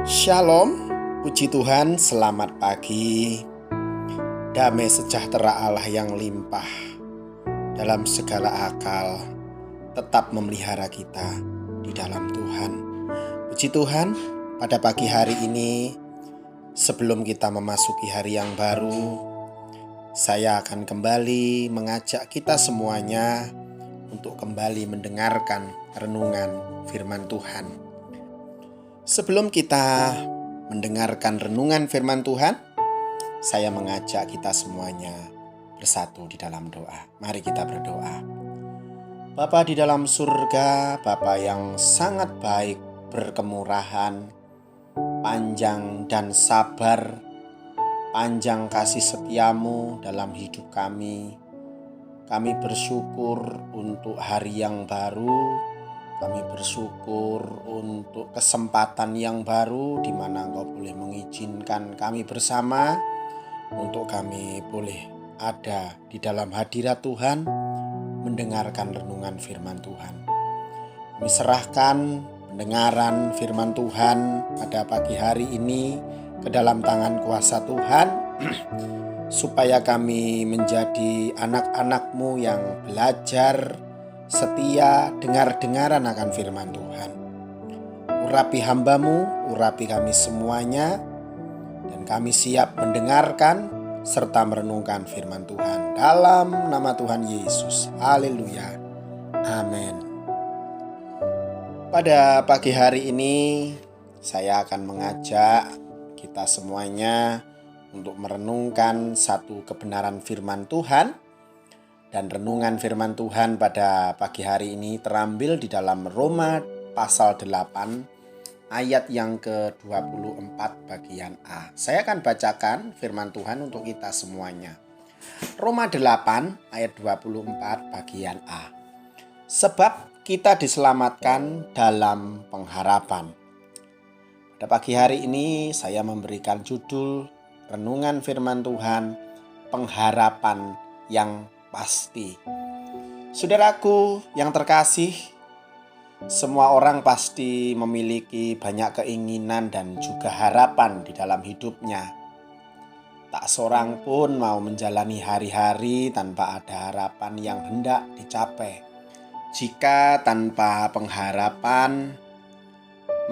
Shalom, puji Tuhan, selamat pagi. Damai sejahtera Allah yang limpah dalam segala akal tetap memelihara kita di dalam Tuhan. Puji Tuhan, pada pagi hari ini sebelum kita memasuki hari yang baru, saya akan kembali mengajak kita semuanya untuk kembali mendengarkan renungan firman Tuhan. Sebelum kita mendengarkan renungan firman Tuhan, saya mengajak kita semuanya bersatu di dalam doa. Mari kita berdoa. Bapa di dalam surga, Bapa yang sangat baik, berkemurahan, panjang dan sabar, panjang kasih setiamu dalam hidup kami. Kami bersyukur untuk hari yang baru. Kami bersyukur untuk kesempatan yang baru di mana Engkau boleh mengizinkan kami bersama untuk kami boleh ada di dalam hadirat Tuhan mendengarkan renungan firman Tuhan. Kami serahkan pendengaran firman Tuhan pada pagi hari ini ke dalam tangan kuasa Tuhan supaya kami menjadi anak-anak-Mu yang belajar setia dengar-dengaran akan firman Tuhan. Urapi hamba-Mu, urapi kami semuanya, dan kami siap mendengarkan serta merenungkan firman Tuhan. Dalam nama Tuhan Yesus. Haleluya. Amin. Pada pagi hari ini, saya akan mengajak kita semuanya untuk merenungkan satu kebenaran firman Tuhan. Dan renungan firman Tuhan pada pagi hari ini terambil di dalam Roma pasal 8 ayat yang ke-24 bagian A. Saya akan bacakan firman Tuhan untuk kita semuanya. Roma 8 ayat 24 bagian A. Sebab kita diselamatkan dalam pengharapan. Pada pagi hari ini saya memberikan judul renungan firman Tuhan, pengharapan yang pasti. Saudaraku yang terkasih, semua orang pasti memiliki banyak keinginan dan juga harapan di dalam hidupnya. Tak seorang pun mau menjalani hari-hari tanpa ada harapan yang hendak dicapai. Jika tanpa pengharapan,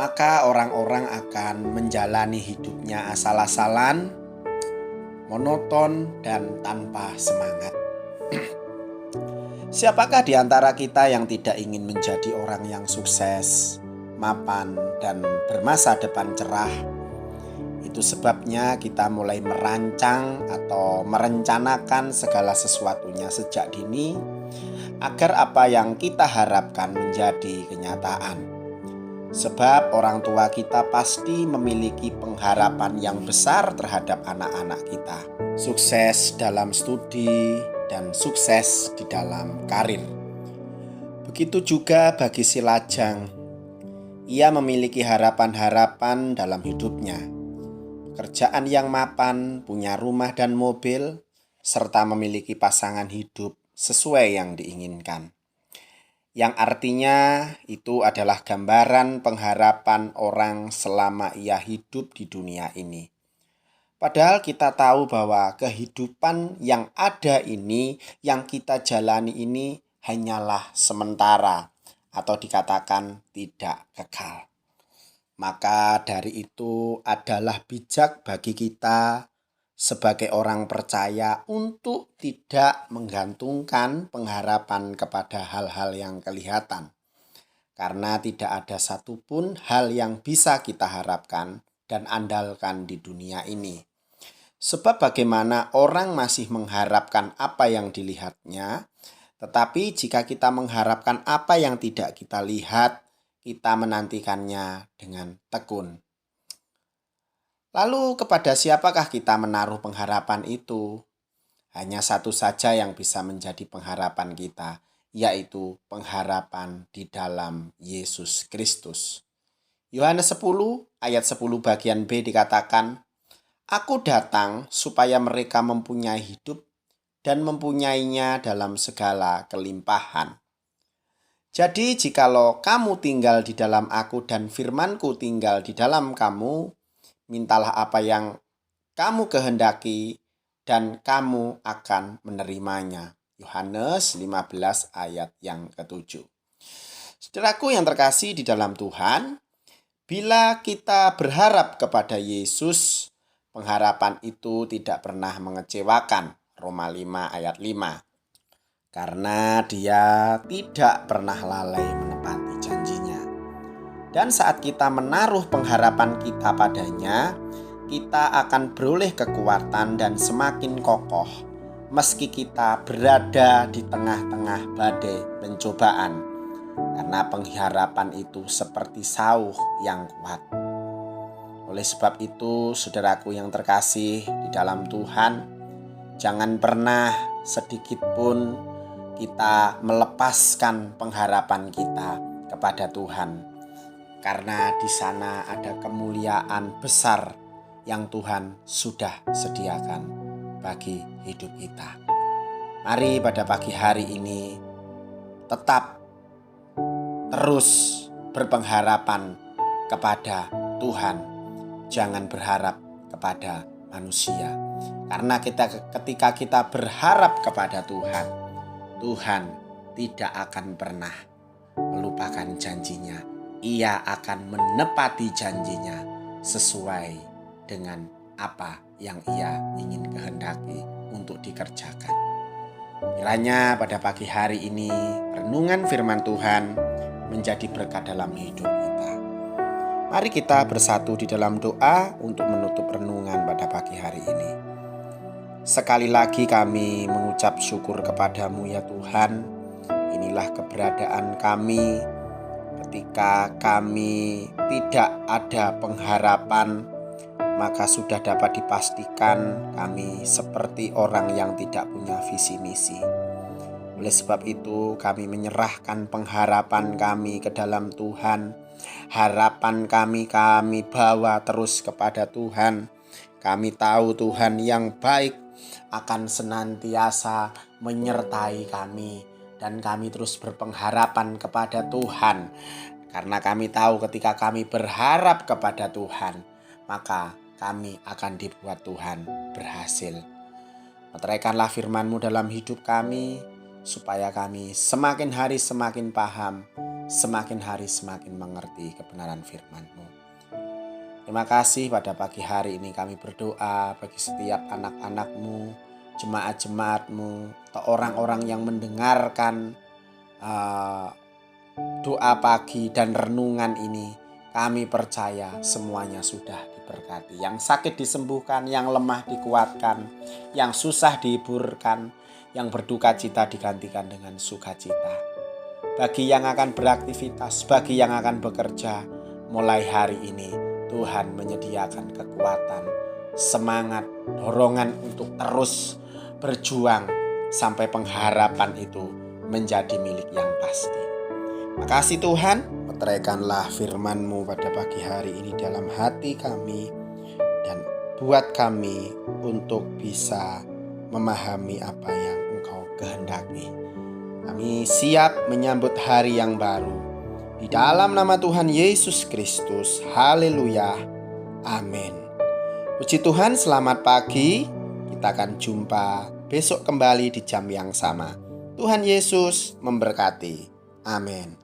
maka orang-orang akan menjalani hidupnya asal-asalan, monoton, dan tanpa semangat. Siapakah di antara kita yang tidak ingin menjadi orang yang sukses, mapan, dan bermasa depan cerah? Itu sebabnya kita mulai merancang atau merencanakan segala sesuatunya sejak dini agar apa yang kita harapkan menjadi kenyataan. Sebab orang tua kita pasti memiliki pengharapan yang besar terhadap anak-anak kita. Sukses dalam studi dan sukses di dalam karir. Begitu juga bagi si lajang. Ia memiliki harapan-harapan dalam hidupnya. Pekerjaan yang mapan, punya rumah dan mobil, serta memiliki pasangan hidup sesuai yang diinginkan. Yang artinya itu adalah gambaran pengharapan orang selama ia hidup di dunia ini. Padahal kita tahu bahwa kehidupan yang ada ini, yang kita jalani ini hanyalah sementara atau dikatakan tidak kekal. Maka dari itu adalah bijak bagi kita sebagai orang percaya untuk tidak menggantungkan pengharapan kepada hal-hal yang kelihatan. Karena tidak ada satupun hal yang bisa kita harapkan dan andalkan di dunia ini. Sebab bagaimana orang masih mengharapkan apa yang dilihatnya, tetapi jika kita mengharapkan apa yang tidak kita lihat, kita menantikannya dengan tekun. Lalu kepada siapakah kita menaruh pengharapan itu? Hanya satu saja yang bisa menjadi pengharapan kita, yaitu pengharapan di dalam Yesus Kristus. Yohanes 10 ayat 10 bagian B dikatakan, Aku datang supaya mereka mempunyai hidup dan mempunyainya dalam segala kelimpahan. Jadi jikalau kamu tinggal di dalam aku dan firman-Ku tinggal di dalam kamu, mintalah apa yang kamu kehendaki dan kamu akan menerimanya. Yohanes 15 ayat yang ke-7. Saudaraku yang terkasih di dalam Tuhan, bila kita berharap kepada Yesus, pengharapan itu tidak pernah mengecewakan. Roma 5 ayat 5. Karena Dia tidak pernah lalai menepati janjinya. Dan saat kita menaruh pengharapan kita padanya, kita akan beroleh kekuatan dan semakin kokoh meski kita berada di tengah-tengah badai pencobaan. Karena pengharapan itu seperti sauh yang kuat. Oleh sebab itu, saudaraku yang terkasih di dalam Tuhan, jangan pernah sedikit pun kita melepaskan pengharapan kita kepada Tuhan. Karena di sana ada kemuliaan besar yang Tuhan sudah sediakan bagi hidup kita. Mari pada pagi hari ini tetap terus berpengharapan kepada Tuhan. Jangan berharap kepada manusia. Karena ketika kita berharap kepada Tuhan, Tuhan tidak akan pernah melupakan janjinya. Ia akan menepati janjinya sesuai dengan apa yang Ia ingin kehendaki untuk dikerjakan. Kiranya pada pagi hari ini renungan firman Tuhan menjadi berkat dalam hidup kita. Mari kita bersatu di dalam doa untuk menutup renungan pada pagi hari ini. Sekali lagi kami mengucap syukur kepadamu ya Tuhan. Inilah keberadaan kami ketika kami tidak ada pengharapan, maka sudah dapat dipastikan kami seperti orang yang tidak punya visi misi. Oleh sebab itu kami menyerahkan pengharapan kami ke dalam Tuhan. Harapan kami bawa terus kepada Tuhan. Kami tahu Tuhan yang baik akan senantiasa menyertai kami. Dan kami terus berpengharapan kepada Tuhan. Karena kami tahu ketika kami berharap kepada Tuhan, maka kami akan dibuat Tuhan berhasil. Meteraikanlah firman-Mu dalam hidup kami, supaya kami semakin hari semakin paham, semakin hari semakin mengerti kebenaran firman-Mu. Terima kasih pada pagi hari ini kami berdoa bagi setiap anak-anak-Mu, jemaat-jemaat-Mu, atau orang-orang yang mendengarkan doa pagi dan renungan ini. Kami percaya semuanya sudah diberkati. Yang sakit disembuhkan, yang lemah dikuatkan, yang susah dihiburkan, yang berduka cita digantikan dengan sukacita. Bagi yang akan beraktivitas, bagi yang akan bekerja, mulai hari ini Tuhan menyediakan kekuatan, semangat, dorongan untuk terus berjuang sampai pengharapan itu menjadi milik yang pasti. Makasih Tuhan, meteraikanlah firman-Mu pada pagi hari ini dalam hati kami, dan buat kami untuk bisa memahami apa yang Engkau kehendaki. Kami siap menyambut hari yang baru. Di dalam nama Tuhan Yesus Kristus, haleluya, amin. Puji Tuhan, selamat pagi. Kita akan jumpa besok kembali di jam yang sama. Tuhan Yesus memberkati. Amin.